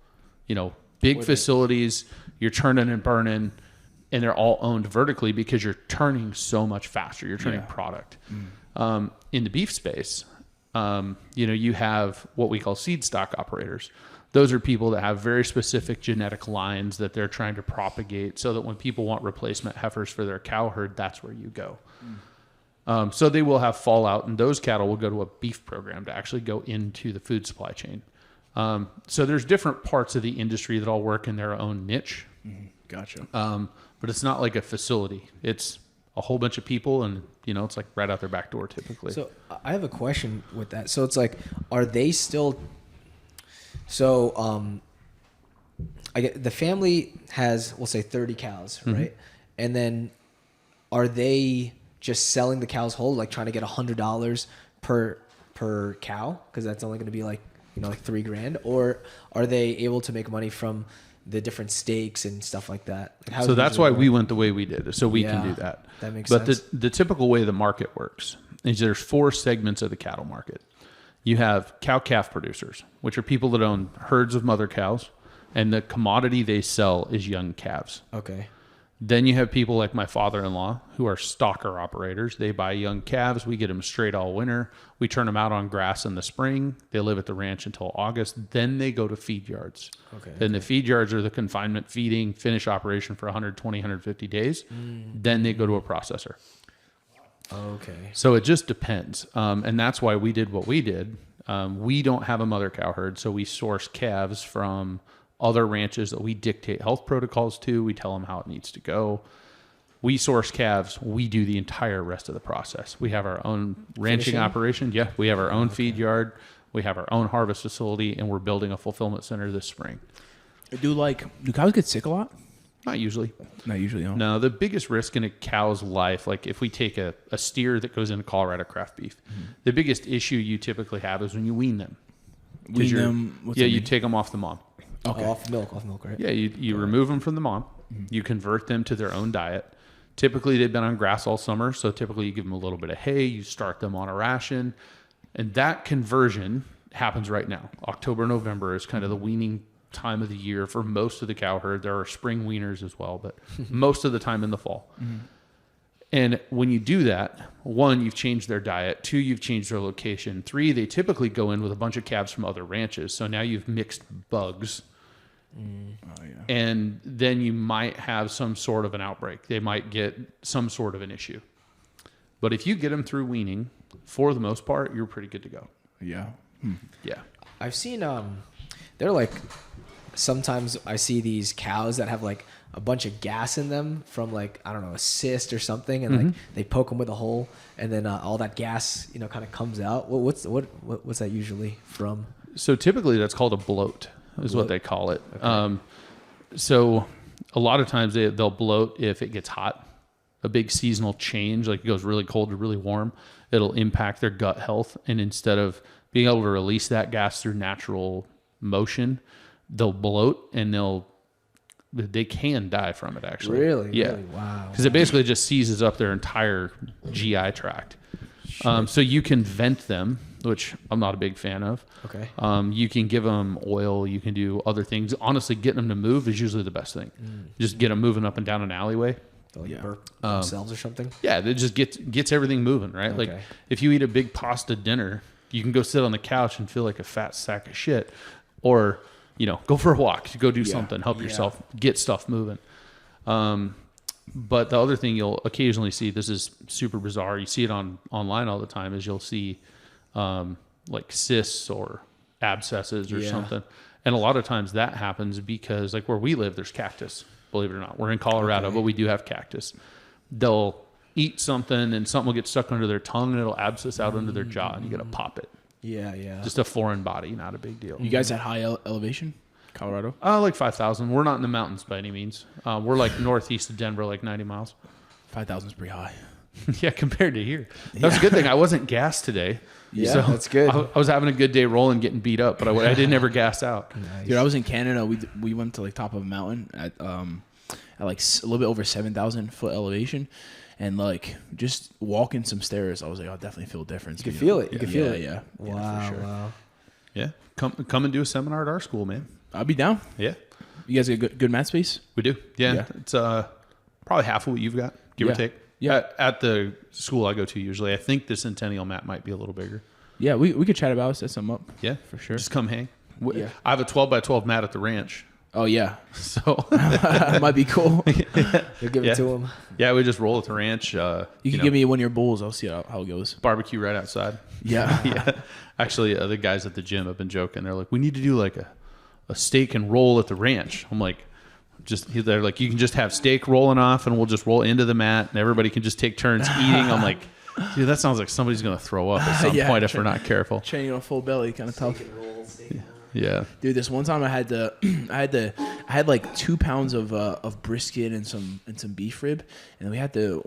You know, big facilities, you're churning and burning, and they're all owned vertically because you're turning so much faster. You're turning product. Mm. In the beef space, you have what we call seed stock operators. Those are people that have very specific genetic lines that they're trying to propagate so that when people want replacement heifers for their cow herd, that's where you go. Mm. So they will have fallout, and those cattle will go to a beef program to actually go into the food supply chain. So there's different parts of the industry that all work in their own niche. Mm-hmm. Gotcha. But it's not like a facility. It's a whole bunch of people, and it's like right out their back door typically. So I have a question with that. So it's like, are they still? So I get the family has, we'll say 30 cows, right? And then are they just selling the cows whole, like trying to get $100 per cow, because that's only going to be like like $3,000, or are they able to make money from the different steaks and stuff like that? Like so that's why we went the way we did, so we can do that. That makes sense. But the typical way the market works is there's 4 segments of the cattle market. You have cow-calf producers, which are people that own herds of mother cows, and the commodity they sell is young calves. Okay. Then you have people like my father-in-law who are stocker operators. They buy young calves. We get them straight all winter. We turn them out on grass in the spring. They live at the ranch until August. Then they go to feed yards. Okay. Then the feed yards are the confinement feeding, finish operation for 120, 150 days. Then they go to a processor. Okay. So it just depends. And that's why we did what we did. We don't have a mother cow herd, so we source calves from other ranches that we dictate health protocols to. We tell them how it needs to go. We source calves. We do the entire rest of the process. We have our own ranching operation. Yeah, we have our own feed yard. We have our own harvest facility, and we're building a fulfillment center this spring. Do cows get sick a lot? Not usually. Not usually, no. No, the biggest risk in a cow's life, like if we take a steer that goes into Colorado craft beef, the biggest issue you typically have is when you wean them. Wean them? What's you take them off the mom. Okay. Off milk, right? Yeah, you remove them from the mom. You convert them to their own diet. Typically, they've been on grass all summer, so typically you give them a little bit of hay. You start them on a ration. And that conversion happens right now. October, November is kind of the weaning time of the year for most of the cow herd. There are spring weaners as well, but most of the time in the fall. And when you do that, 1, you've changed their diet. 2, you've changed their location. 3, they typically go in with a bunch of calves from other ranches. So now you've mixed bugs. And then you might have some sort of an outbreak. They might get some sort of an issue. But if you get them through weaning, for the most part, you're pretty good to go. Yeah. Yeah. I've seen, they're like, sometimes I see these cows that have like a bunch of gas in them from like, I don't know, a cyst or something. And like they poke them with a hole, and then all that gas, kind of comes out. What's that usually from? So typically that's called a bloat. Is what they call it. Okay. So a lot of times they'll bloat if it gets hot. A big seasonal change, like it goes really cold to really warm, it'll impact their gut health. And instead of being able to release that gas through natural motion, they'll bloat, and they can die from it actually. Really? Yeah. Really? Wow. Because it basically just seizes up their entire GI tract. So you can vent them, which I'm not a big fan of. Okay. You can give them oil. You can do other things. Honestly, getting them to move is usually the best thing. Just get them moving up and down an alleyway. They'll burp themselves or something? Yeah, it just gets everything moving, right? Okay. Like if you eat a big pasta dinner, you can go sit on the couch and feel like a fat sack of shit. Or, go for a walk, go do something, help yourself, get stuff moving. But the other thing you'll occasionally see, this is super bizarre, you see it online all the time, is you'll see like cysts or abscesses or something. And a lot of times that happens because like where we live, there's cactus. believe it or not. We're in Colorado, but we do have cactus. They'll eat something and something will get stuck under their tongue and it'll abscess out under their jaw and you got to pop it. Yeah. Just a foreign body, not a big deal. You guys at high elevation, Colorado? Like 5,000. We're not in the mountains by any means. We're like northeast of Denver, like 90 miles. 5,000 is pretty high. Yeah, compared to here. That's a good thing. I wasn't gassed today. Yeah, so that's good. I was having a good day rolling, getting beat up, but I didn't ever gas out. Nice. Dude, I was in Canada. We went to like top of a mountain at like a little bit over 7,000 foot elevation, and like just walking some stairs, I was like, I'll definitely feel a difference. You can feel it. You can feel it. Yeah. Wow. For sure. Wow. Yeah, come and do a seminar at our school, man. I'll be down. Yeah, You guys got good mat space? we do. Yeah, Yeah. it's probably half of what you've got, give or take. Yeah. At the school I go to usually, I think the Centennial mat might be a little bigger. Yeah, we could chat about it, set some up. Yeah, For sure. Just come hang. Yeah. I have a 12 by 12 mat at the ranch, Oh yeah, so might be cool. You'll give Yeah. it to him. yeah, we just roll at the ranch. You can know, give me one of your bulls. I'll see how it goes. barbecue right outside. Yeah. Yeah, actually, the guys at the gym have been joking. They're like, we need to do like a steak and roll at the ranch. I'm like, they're like, you can just have steak rolling off and we'll just roll into the mat and everybody can just take turns eating. I'm like, dude, that sounds like somebody's going to throw up at some Yeah, point if we're not careful. Training on full belly, kind of tough. Yeah. Dude, this one time I had like 2 pounds of brisket and some beef rib, and we had to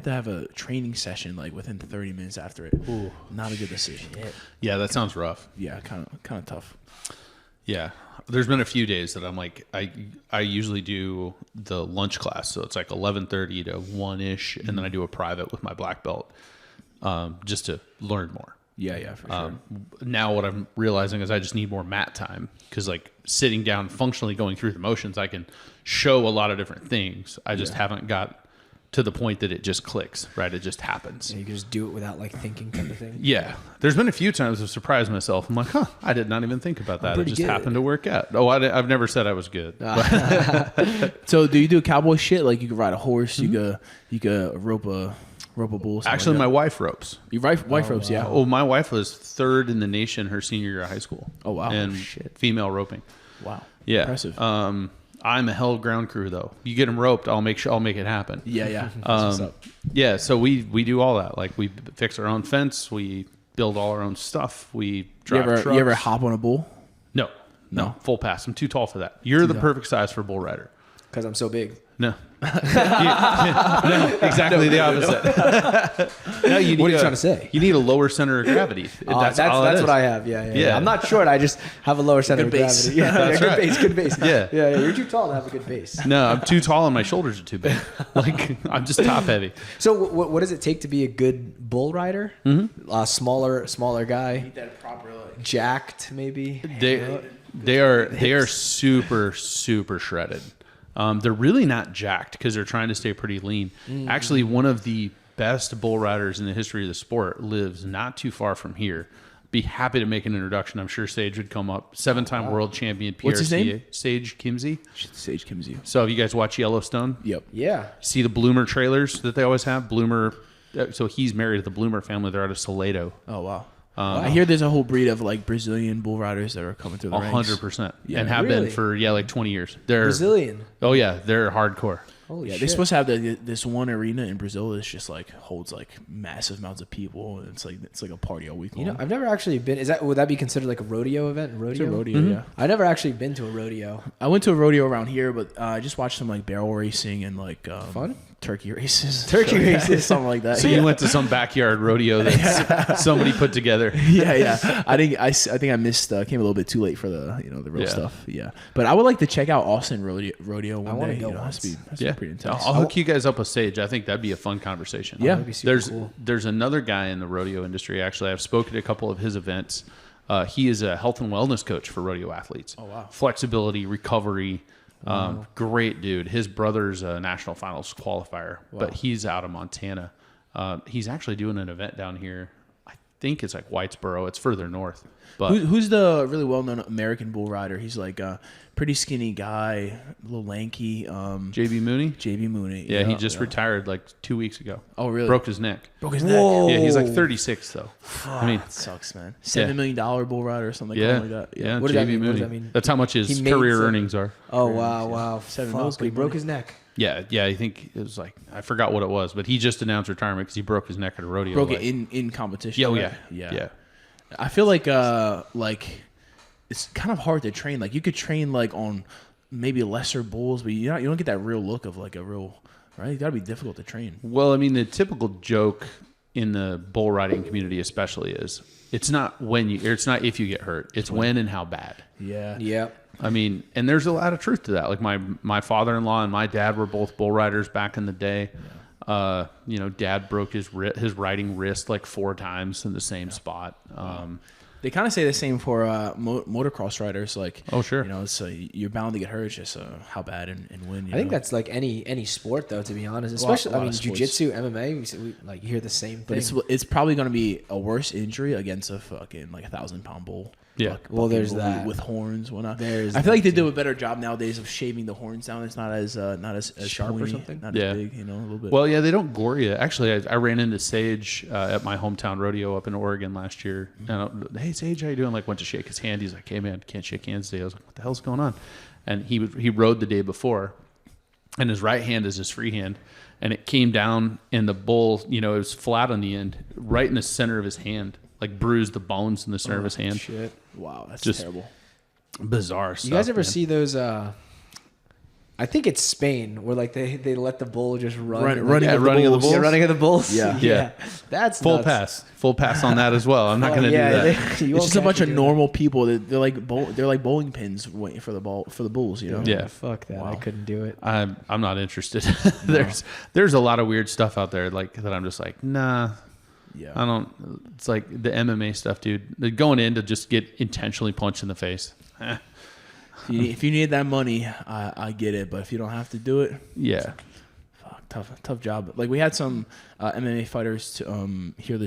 have a training session like within 30 minutes after it. Ooh, not a good decision. Yeah, that sounds rough. Yeah, kind of tough. Yeah. There's been a few days that I'm like, I usually do the lunch class. So it's like 11:30 to 1-ish. And then I do a private with my black belt just to learn more. Yeah, for sure. Now what I'm realizing is I just need more mat time because like sitting down, functionally going through the motions, I can show a lot of different things. I just haven't got to the point that it just clicks, right? It just happens. Yeah, you can just do it without like thinking type of thing. Yeah. There's been a few times I've surprised myself. I'm like, I did not even think about that. It pretty just good. happened to work out. Oh, I've never said I was good. So do you do cowboy shit? Like you could ride a horse, you could rope a bull. Actually, my wife ropes. your wife ropes, yeah. Oh, my wife was third in the nation her senior year of high school. Oh, wow. And female roping. Wow. Yeah. Impressive. I'm a hell ground crew though. You get them roped, I'll make it happen. Yeah. That's what's up. Yeah, so we do all that. Like we fix our own fence, we build all our own stuff, we drive trucks. You ever hop on a bull? No, full pass. I'm too tall for that. You're the perfect size for bull rider. Because I'm so big. No. No, exactly the opposite. No, you need What are you trying to say? You need a lower center of gravity. That's all it is. what I have. Yeah. Yeah. I'm not short. I just have a lower center of Good base. gravity. Yeah, That's good right. base. Good base. Yeah. Yeah. You're too tall to have a good base. No, I'm too tall and my shoulders are too big. Like I'm just top heavy. So what does it take to be a good bull rider? Mm-hmm. Smaller guy, jacked maybe. They are super shredded. They're really not jacked because they're trying to stay pretty lean. Actually, one of the best bull riders in the history of the sport lives not too far from here. Be happy to make an introduction. I'm sure Sage would come up. 7-time world champion PRCA. What's his name? Sage Kimsey. Sage Kimsey. So have you guys watch Yellowstone? Yep. Yeah. See the Bloomer trailers that they always have? Bloomer. So he's married to the Bloomer family. They're out of Salado. Oh wow. I hear there's a whole breed of like Brazilian bull riders that are coming through the ranks. 100%. Yeah. And have Really? been for like 20 years. They're Brazilian. Oh yeah, they're hardcore. Holy Yeah, shit. they're supposed to have this one arena in Brazil that's just like holds like massive amounts of people, and it's like a party all week long. You know, I've never actually been. Would that be considered like a rodeo event? It's a rodeo, yeah. I've never actually been to a rodeo. I went to a rodeo around here, but I just watched some like barrel racing and like Fun? turkey races, Turkey races. something like that. So you went to some backyard rodeo that somebody put together. yeah. I think I missed. Came a little bit too late for the the real Yeah. stuff. Yeah, but I would like to check out Austin rodeo one wanna day. go That's once. be pretty intense. I'll hook you guys up with Sage. I think that'd be a fun conversation. Yeah. That'd be super cool. There's another guy in the rodeo industry. Actually, I've spoken at a couple of his events. He is a health and wellness coach for rodeo athletes. Oh, wow. Flexibility, recovery. Great dude. His brother's a national finals qualifier, but he's out of Montana. He's actually doing an event down here. I think it's like Whitesboro. It's further north. But Who's the really well-known American bull rider? He's like pretty skinny guy, a little lanky. JB Mooney. JB Mooney. Yeah, he just retired like 2 weeks ago. Oh, really? Broke his neck. Broke his Whoa. neck. Yeah, he's like 36 though. I mean, That sucks, man. $7 million bull rider or something yeah, like that. yeah. What does that JB mean? What does Mooney. that mean? That's how much his He made career some- earnings are. Oh wow. $7 Fuck, million, he broke his neck. Yeah, I think it was like I forgot what it was, but he just announced retirement because he broke his neck at a rodeo. Broke like, it in competition. Yeah, oh, right? yeah. I feel like it's kind of hard to train. Like you could train like on maybe lesser bulls, but you don't get that real look of like a real right. It's got to be difficult to train. Well, I mean, the typical joke in the bull riding community, especially, is it's not if you get hurt, it's when and how bad. Yeah. Yeah. I mean, and there's a lot of truth to that. Like my father-in-law and my dad were both bull riders back in the day. Dad broke his riding wrist like 4 times in the same spot. They kind of say the same for motocross riders. Like, Oh, sure. So you're bound to get hurt. It's just how bad and when. I think that's like any sport though, to be honest. Especially, a lot of sports. jiu-jitsu, MMA, like you hear the same thing. But it's probably going to be a worse injury against a fucking like 1,000-pound bull. Yeah. Well, there's bull that. with horns, whatnot. There's I feel like they that, do a better job nowadays of shaving the horns down. It's not as Sharp or pointy, something? not Yeah. as big, a little bit. Well, yeah, they don't gore you. Actually, I ran into Sage at my hometown rodeo up in Oregon last year. And hey, Sage, how you doing? Like, went to shake his hand. He's like, hey, man, can't shake hands today. I was like, what the hell's going on? And he rode the day before, and his right hand is his free hand, and it came down, and the bull, it was flat on the end, right in the center of his hand, like bruised the bones in the center of his hand. Shit. Wow, that's Just terrible. Bizarre stuff. You guys ever man. see those? I think it's Spain where like they let the bull just run. Running of the running of the bulls. bulls? Yeah, running of the bulls. Yeah. Yeah. That's Full nuts. pass on that as well. I'm not going to do that. You It's won't just a catch bunch me of doing normal people. They're like bowling pins waiting for the bulls. that. Yeah. Fuck that. I Wow. couldn't do it. I'm not interested. There's a lot of weird stuff out there like that. I'm just like, nah. Yeah. I don't. It's like the MMA stuff, dude. They're going in to just get intentionally punched in the face. If you need that money, I get it. But if you don't have to do it, Yeah. fuck, tough job. Like we had some MMA fighters to here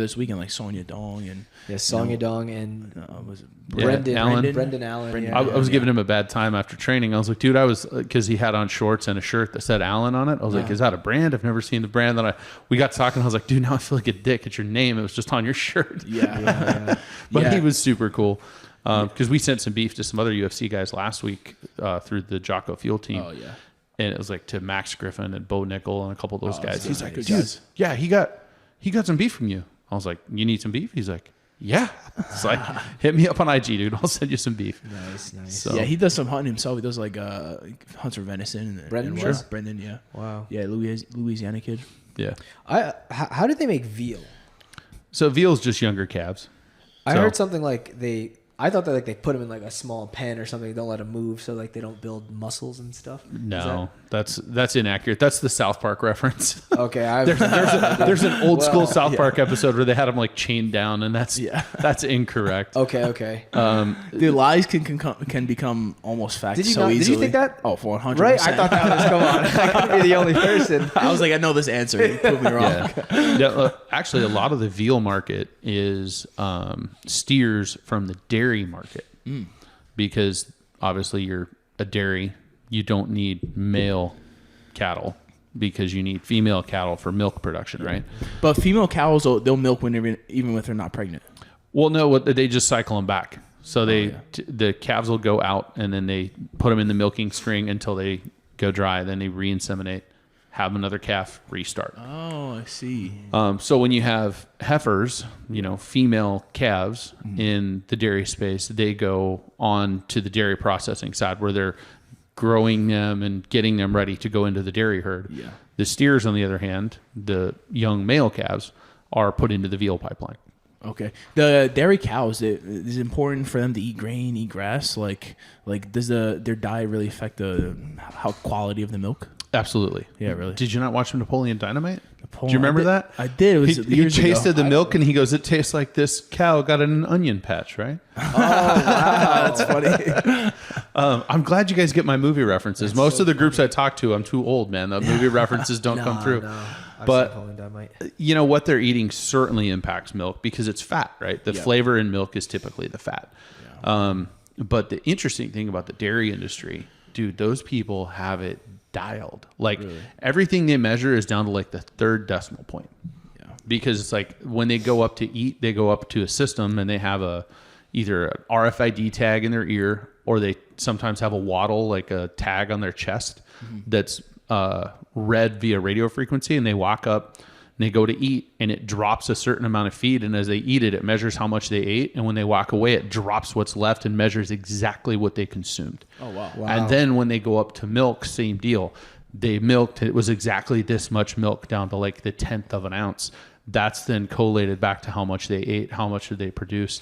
this weekend, like Sonya Dong and Song Yadong and was it Brendan Allen. Brendan Allen. Yeah. I was giving him a bad time after training. I was like, dude, because he had on shorts and a shirt that said Allen on it. I was like, is that a brand? I've never seen the brand. Then we got talking. I was like, dude, now I feel like a dick. It's your name. It was just on your shirt. yeah. But Yeah. he was super cool. Because we sent some beef to some other UFC guys last week through the Jocko Fuel team. Oh yeah. And it was like to Max Griffin and Bo Nickel and a couple of those guys. so He's nice. like, Good dude, guys. yeah, he got some beef from you. I was like, you need some beef? He's like, yeah. It's like, hit me up on IG, dude. I'll send you some beef. Nice. So, Yeah, he does some hunting himself. He does like hunts for venison. Brendan and does? Brendan, yeah. Wow. Yeah, Louisiana kid. yeah. How did they make veal? So veal's just younger calves. I So- heard something like I thought that like they put them in like a small pen or something. Don't let them move so like they don't build muscles and stuff. Is No, that's inaccurate. That's the South Park reference. that- okay. There's an old school Well, South Park episode where they had him like chained down, and that's incorrect. Okay. The lies can become almost fact Did you so not- did you easily. think that? Oh, 100%. Right? I thought that was come on. I couldn't be the only person. I was like, I know this answer. You proved me wrong. Yeah, actually, a lot of the veal market is steers from the dairy market because obviously you're a dairy. You don't need male cattle because you need female cattle for milk production, right? But female cows, they'll milk even when they're not pregnant. Well, no, they just cycle them back. So the calves will go out and then they put them in the milking string until they go dry. Then they re-inseminate, have another calf, restart. Oh, I see. So when you have heifers, female calves in the dairy space, they go on to the dairy processing side where they're growing them and getting them ready to go into the dairy herd. Yeah. The steers, on the other hand, the young male calves, are put into the veal pipeline. Okay. The dairy cows, is it important for them to eat grain, eat grass? Like does their diet really affect how quality of the milk? Absolutely. Yeah, really. Did you not watch Napoleon Dynamite? Napoleon- Do you remember that? I did. It was He years ago. tasted the milk and he goes, it tastes like this cow got an onion patch, right? That's funny. I'm glad you guys get my movie references. Most of the groups I talk to, I'm too old, man. The movie references don't come through. But what they're eating certainly impacts milk because it's fat, right? The flavor in milk is typically the fat. But the interesting thing about the dairy industry, dude, those people have it dialed. Like everything they measure is down to like the third decimal point. Yeah. Because it's like when they go up to eat, they go up to a system and they have either an RFID tag in their ear, or they sometimes have a waddle, like a tag on their chest that's read via radio frequency, and they walk up and they go to eat and it drops a certain amount of feed, and as they eat it, it measures how much they ate, and when they walk away, it drops what's left and measures exactly what they consumed. Oh, wow. And then when they go up to milk, same deal. They milked, it was exactly this much milk down to like the 1/10 of an ounce. That's then collated back to how much they ate, how much did they produce.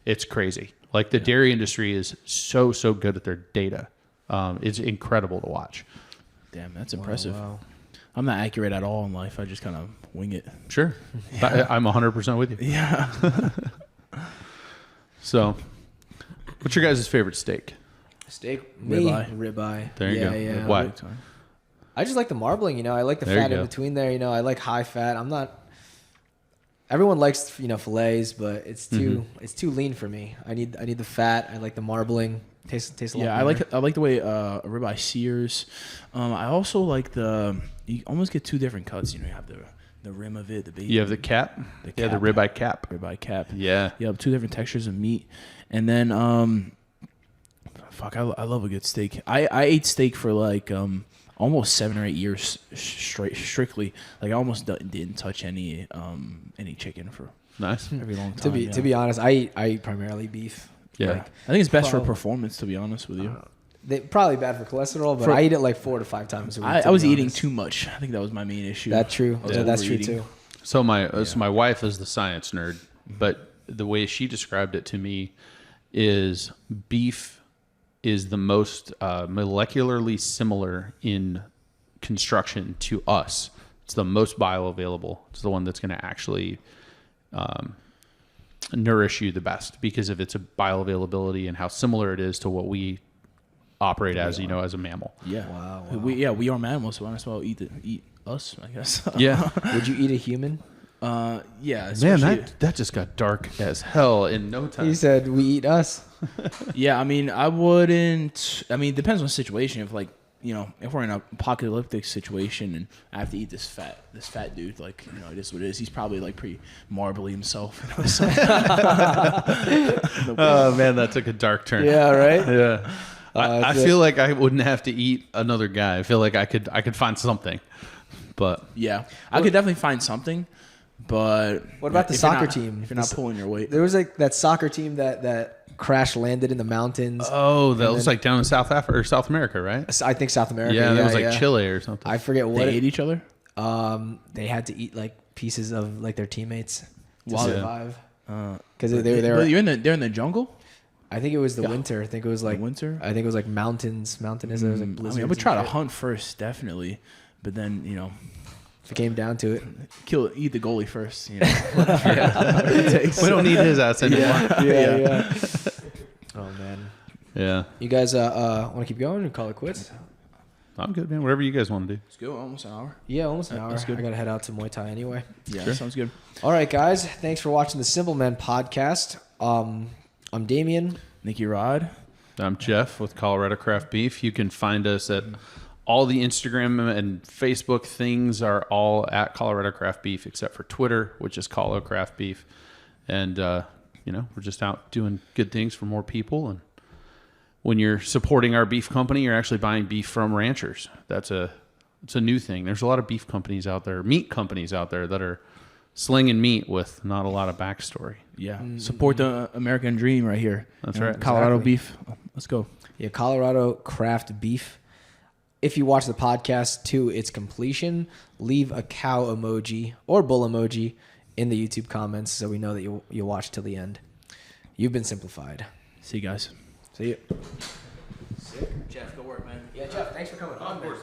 It's crazy. Like the dairy industry is so good at their data. It's incredible to watch. Damn, that's impressive. Wow. I'm not accurate at all in life. I just kind of wing it. Sure. Yeah. I'm 100% with you. Yeah. So, what's your guys' favorite steak? Steak, Ribeye. There you go. Yeah. Why? I just like the marbling, you know. I like the There you fat in go. between there, you know. I like high fat. I'm not. Everyone likes, you know, fillets, but it's too lean for me. I need the fat. I like the marbling. Tastes a lot. Yeah, better. I like the way a ribeye sears. I also like you almost get two different cuts. You know, you have the rim of it, the bacon. You have the cap? The the ribeye cap. Ribeye cap. Yeah. You have two different textures of meat, and then I love a good steak. I ate steak for like almost 7 or 8 years strictly. Like I almost didn't touch any chicken for Nice. a very long time. To be honest, I eat primarily beef. Yeah. Like, I think it's best for performance. To be honest with you, probably bad for cholesterol, but I eat it like 4 to 5 times a week. I to was be eating honest. too much. I think that was my main issue. That's true. I was That's true overeating. too. So my wife is the science nerd, but the way she described it to me is beef is the most molecularly similar in construction to us. It's the most bioavailable. It's the one that's going to actually nourish you the best because of its bioavailability and how similar it is to what we operate as, you know, as a mammal. Yeah. Wow. We are mammals, so might as well eat us, I guess. Yeah. Would you eat a human? Yeah. Man, especially- that just got dark as hell in no time. He said we eat us. Yeah, I mean, I wouldn't. I mean, it depends on the situation. If like, you know, if we're in an apocalyptic situation and I have to eat this fat dude, like, you know, it is what it is. He's probably like pretty marbly himself. You know, so. Oh man, that took a dark turn. Yeah, right? Yeah. I feel like I wouldn't have to eat another guy. I feel like I could find something. But Yeah, I could definitely find something. But What about the if you're soccer not- team? If you're not pulling your weight, There was like that soccer team that crash landed in the mountains. oh, that was like down in South Africa or South America, right? I think South America. Yeah, that was like yeah. Chile or something. I forget what they ate each other. they had to eat like pieces of like their teammates to Wow. survive because But they were. they're in the jungle. I think it was the winter. I think it was like winter? I think it was like mountainous. There was like I blizzards. mean, I would try to and shit. hunt first, definitely, but then you know, If it came down to it. eat the goalie first. You know, We don't need his ass anymore. Yeah. Oh man. Yeah. You guys want to keep going and call it quits? I'm good, man. Whatever you guys want to do. Let's go. Almost an hour. Yeah, almost an hour. That's good. I gotta head out to Muay Thai anyway. Yeah, Sure. sounds good. All right, guys. Thanks for watching the Simple Men podcast. I'm Damien. Nicky Rod. I'm Jeff with Colorado Craft Beef. You can find us at all the Instagram and Facebook things are all at Colorado Craft Beef, except for Twitter, which is Colorado Craft Beef. And, you know, we're just out doing good things for more people. And when you're supporting our beef company, you're actually buying beef from ranchers. It's a new thing. There's a lot of beef companies out there, meat companies out there that are slinging meat with not a lot of backstory. Yeah. Support the American dream right here. That's You know, right. Colorado Exactly. beef. Let's go. Yeah, Colorado Craft Beef. If you watch the podcast to its completion, leave a cow emoji or bull emoji in the YouTube comments so we know that you'll watch till the end. You've been simplified. See you guys. See you. Jeff, go work, man. Yeah, Jeff, thanks for coming on. Of course,